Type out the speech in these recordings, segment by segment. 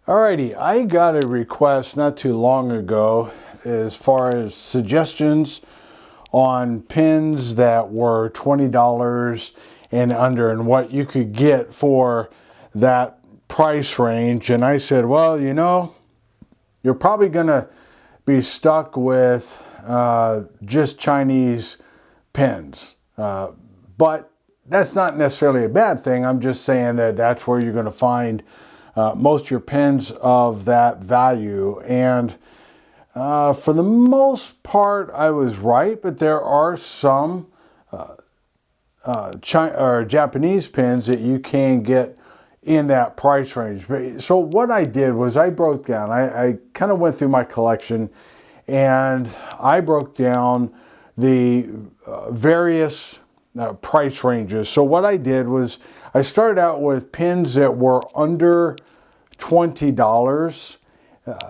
Alrighty, I got a request not too long ago as far as suggestions on pins that were $20 and under and what you could get for that price range. And I said, well, you're probably going to be stuck with just Chinese pins. But that's not necessarily a bad thing. I'm just saying that that's where you're going to find most of your pins of that value. And for the most part, I was right, but there are some Japanese pins that you can get in that price range. So what I did was I broke down, I kind of went through my collection and I broke down the various price ranges. So what I did was I started out with pins that were under $20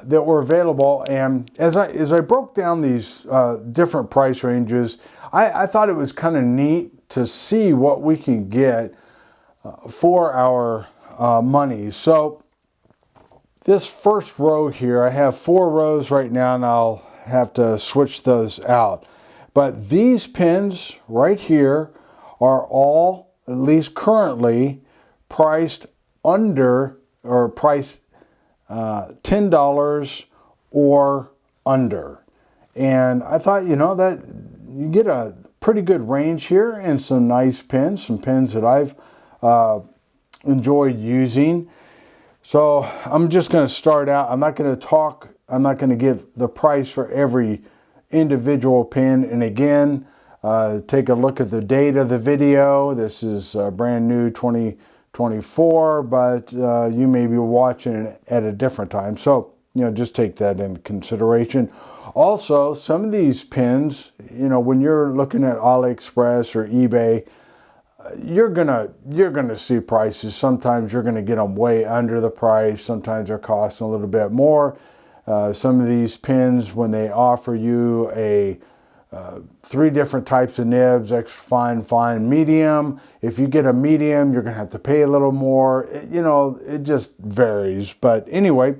that were available, and as I broke down these different price ranges, I thought it was kind of neat to see what we can get for our money. So this first row here, I have 4 rows right now, and I'll have to switch those out. But these pins right here are all, at least currently, priced under or priced $10 or under. And I thought, that you get a pretty good range here and some nice pins, some pins that I've enjoyed using. So I'm just going to start out. I'm not going to give the price for every individual pin. And again, take a look at the date of the video. This is brand new 2024, but you may be watching it at a different time. So, just take that into consideration. Also, some of these pins, when you're looking at AliExpress or eBay, you're gonna see prices. Sometimes you're gonna get them way under the price. Sometimes they're costing a little bit more. Some of these pins, when they offer you a 3 different types of nibs, extra fine, medium. If you get a medium, you're going to have to pay a little more. It just varies. But anyway,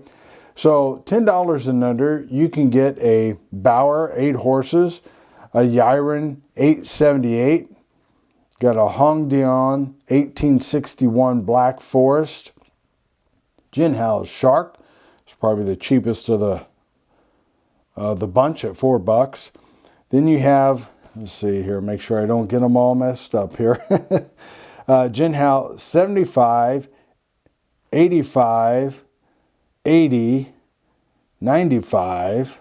so $10 and under, you can get a Bauer 8 horses, a Yiren 878, got a Hongdian 1861 Black Forest, Jinhao's Shark. It's probably the cheapest of the bunch at $4. Then you have, let's see here, make sure I don't get them all messed up here. Jinhao 75, 85, 80, 95.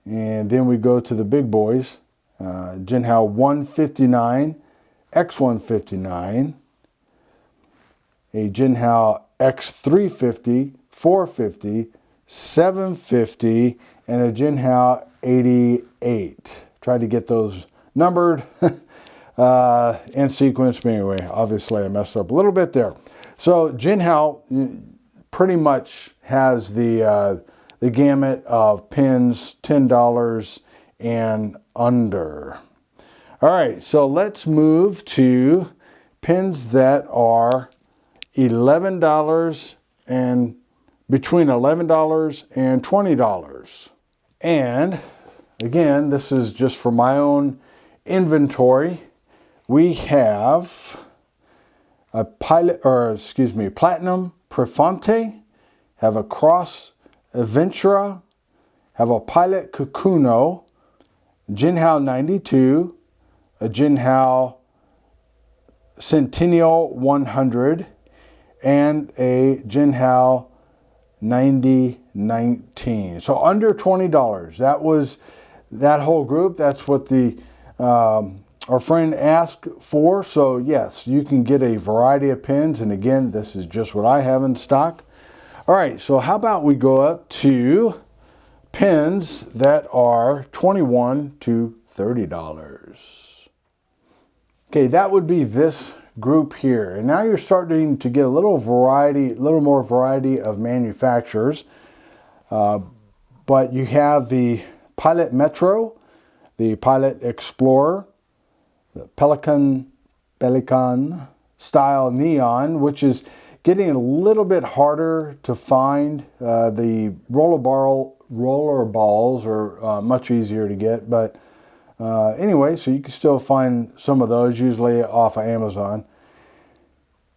And then we go to the big boys. Jinhao 159, X159. A Jinhao X350, 450, 750, and a Jinhao 88. Try to get those numbered in sequence, but anyway, obviously I messed up a little bit there. So Jinhao pretty much has the gamut of pins, $10 and under. All right, so let's move to pins that are $11 and between $11 and $20. And again, this is just for my own inventory. We have a Platinum Prefonte, have a Cross Aventura, have a Pilot Kakuno, Jinhao 92, a Jinhao Centennial 100, and a Jinhao 9019. So under $20. That was that whole group. That's what the our friend asked for. So yes, you can get a variety of pins. And again, this is just what I have in stock. All right, so how about we go up to pins that are $21 to $30. Okay, that would be this group here. And now you're starting to get a little more variety of manufacturers. But you have the Pilot Metro, the Pilot Explorer, the Pelican style neon, which is getting a little bit harder to find. The roller balls are much easier to get, but anyway, so you can still find some of those, usually off of Amazon.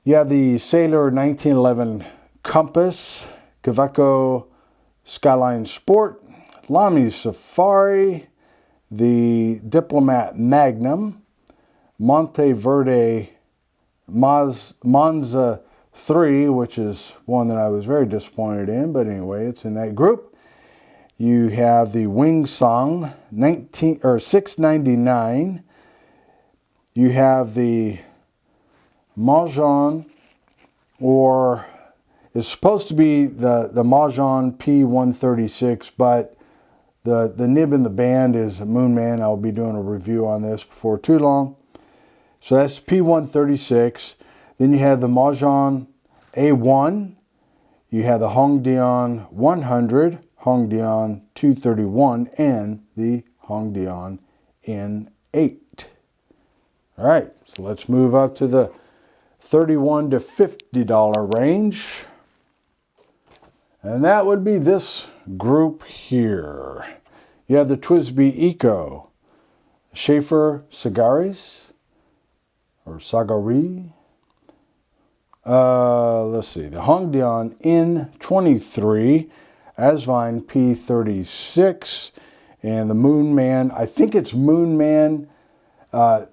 You have the Sailor 1911 Compass, Kaweco Skyline Sport, Lamy Safari, the Diplomat Magnum, Monteverde Monza 3, which is one that I was very disappointed in, but anyway, it's in that group. You have the Wing Song $6.99. You have the Mahjong, or it's supposed to be the Mahjong P136, but the nib in the band is a Moonman. I'll be doing a review on this before too long. So that's P136. Then you have the Mahjong A1. You have the Hongdian 100, Hongdian 231, and the Hongdian N8. All right, so let's move up to the $31 to $50 range. And that would be this group here. You have the TWSBI Eco, Schaefer Sagaris, or Sagari. Let's see, the Hongdian N23, Asvine P36, and the Moonman. I think it's Moonman. I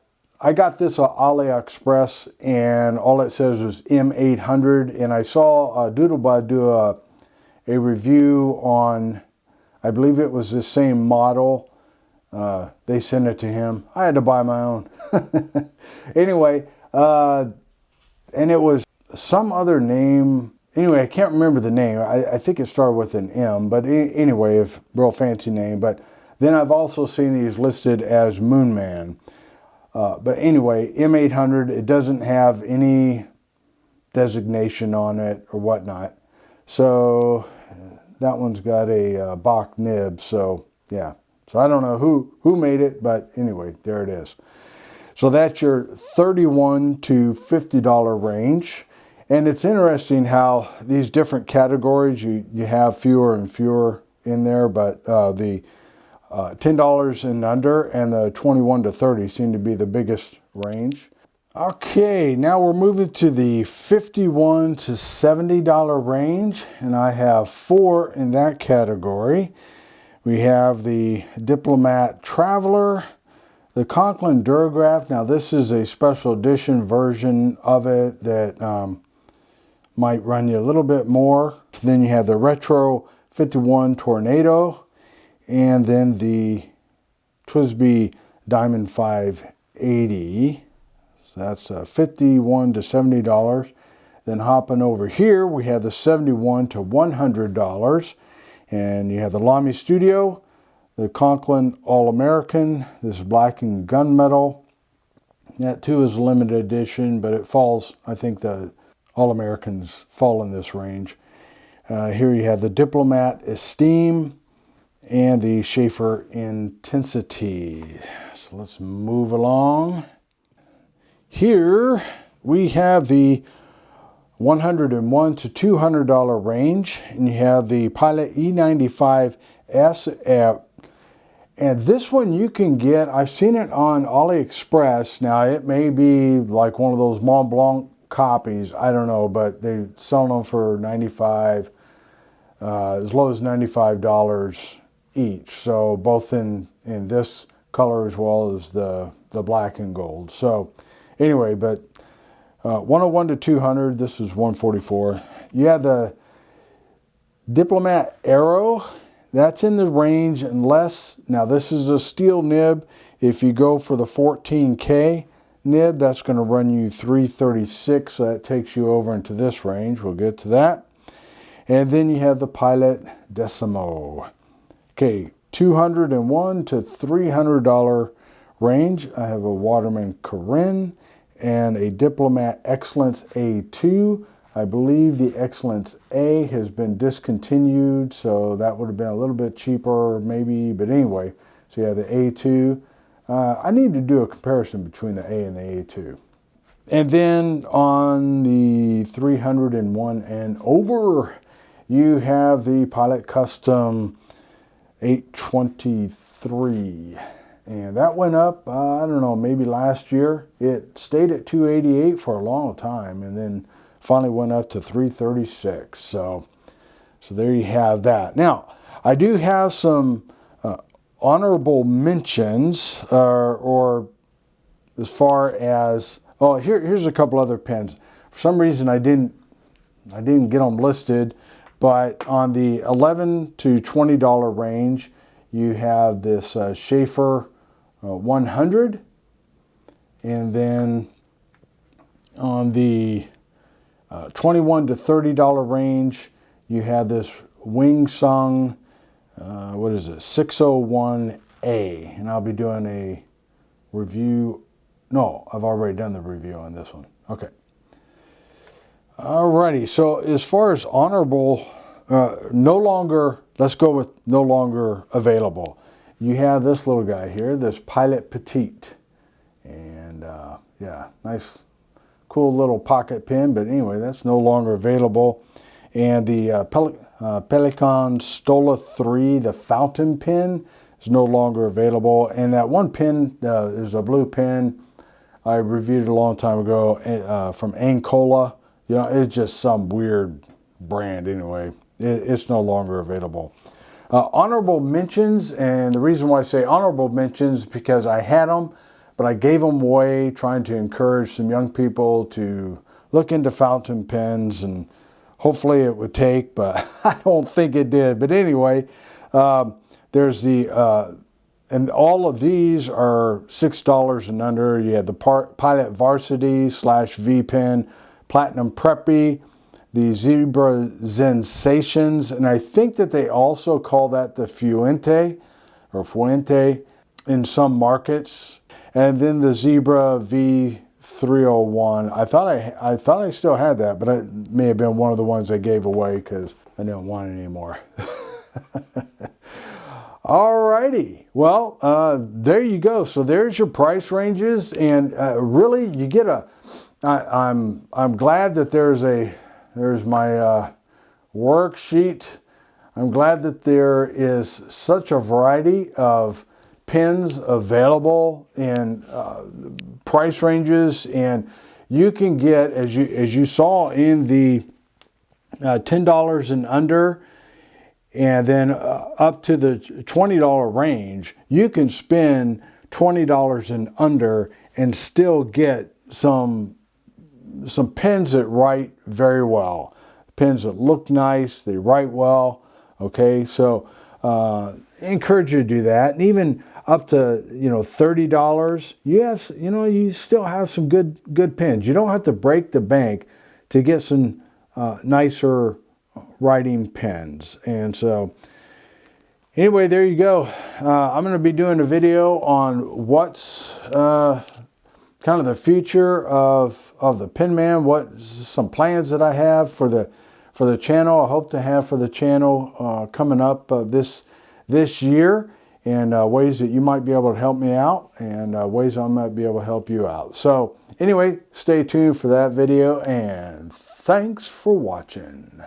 got this on AliExpress, and all it says was M800, and I saw Doodlebud do a review on, I believe it was the same model. They sent it to him. I had to buy my own. Anyway, and it was some other name. Anyway, I can't remember the name. I think it started with an M, but anyway, a real fancy name. But then I've also seen these listed as Moonman. But anyway, M800, it doesn't have any designation on it or whatnot. So that one's got a Bach nib. So yeah. So I don't know who made it, but anyway, there it is. So that's your $31 to $50 range. And it's interesting how these different categories, you have fewer and fewer in there, but the $10 and under and the 21 to 30 seem to be the biggest range. Okay, now we're moving to the $51 to $70 range, and I have 4 in that category. We have the Diplomat Traveler, the Conklin Durograph. Now this is a special edition version of it that might run you a little bit more. Then you have the Retro 51 Tornado, and then the TWSBI Diamond 580. So that's $51 to $70. Then hopping over here, we have the $71 to $100. And you have the Lamy Studio, the Conklin All-American. This is black and gunmetal. That too is a limited edition, but it falls, I think the All-Americans fall in this range. Here you have the Diplomat Esteem and the Schaefer Intensity. So let's move along. Here we have the $101 to $200 range, and you have the Pilot E95S. And this one you can get, I've seen it on AliExpress. Now it may be like one of those Mont Blanc copies, I don't know, but they sell them for $95, as low as $95 each. So both in this color as well as the black and gold. So anyway, but 101 to 200, this is 144. You have the Diplomat Arrow. That's in the range unless, now this is a steel nib. If you go for the 14K nib, that's going to run you $336. So that takes you over into this range. We'll get to that. And then you have the Pilot Decimo. Okay, $201 to $300 range. I have a Waterman Corinne and a Diplomat Excellence A2. I believe the Excellence A has been discontinued, so that would have been a little bit cheaper maybe, but anyway, so you have the A2. I need to do a comparison between the A and the A2. And then on the 301 and over, you have the Pilot Custom 823. And that went up, I don't know, maybe last year. It stayed at 288 for a long time and then finally went up to 336. So there you have that. Now, I do have some honorable mentions, or as far as, oh, here's a couple other pens. For some reason, I didn't get them listed, but on the $11 to $20 range, you have this Schaefer 100, and then on the $21 to $30 range, you have this Wing Sung, what is it, 601A, and I'll be doing a review. No, I've already done the review on this one. Okay. Alrighty, so as far as honorable, no longer, let's go with no longer available. You have this little guy here, this Pilot Petite. And yeah, nice, cool little pocket pen, but anyway, that's no longer available. And the Pelikan Stola 3, the fountain pen, is no longer available. And that one pen is a blue pen I reviewed a long time ago from Ancola. You know, it's just some weird brand anyway. It's no longer available. Honorable mentions, and the reason why I say honorable mentions is because I had them, but I gave them away trying to encourage some young people to look into fountain pens, and hopefully it would take, but I don't think it did. But anyway, there's the, and all of these are $6 and under. You have the Pilot Varsity / V Pen, Platinum Preppy, the Zebra Sensations, and I think that they also call that the Fuente in some markets. And then the Zebra V301. I thought I still had that, but it may have been one of the ones I gave away because I didn't want it anymore. Alrighty, well, there you go. So there's your price ranges, and really, you get a. I'm glad that there's my worksheet. I'm glad that there is such a variety of pens available in price ranges, and you can get, as you saw in the $10 and under, and then up to the $20 range, you can spend $20 and under and still get some pens that write very well, pens that look nice, they write well. Okay, so encourage you to do that, and even up to $30, you still have some good pens. You don't have to break the bank to get some nicer writing pens. And so anyway, there you go. I'm going to be doing a video on what's kind of the future of the Penman, what some plans that I have for the channel. I hope to have for the channel coming up this year, and ways that you might be able to help me out, and ways I might be able to help you out. So anyway, stay tuned for that video, and thanks for watching.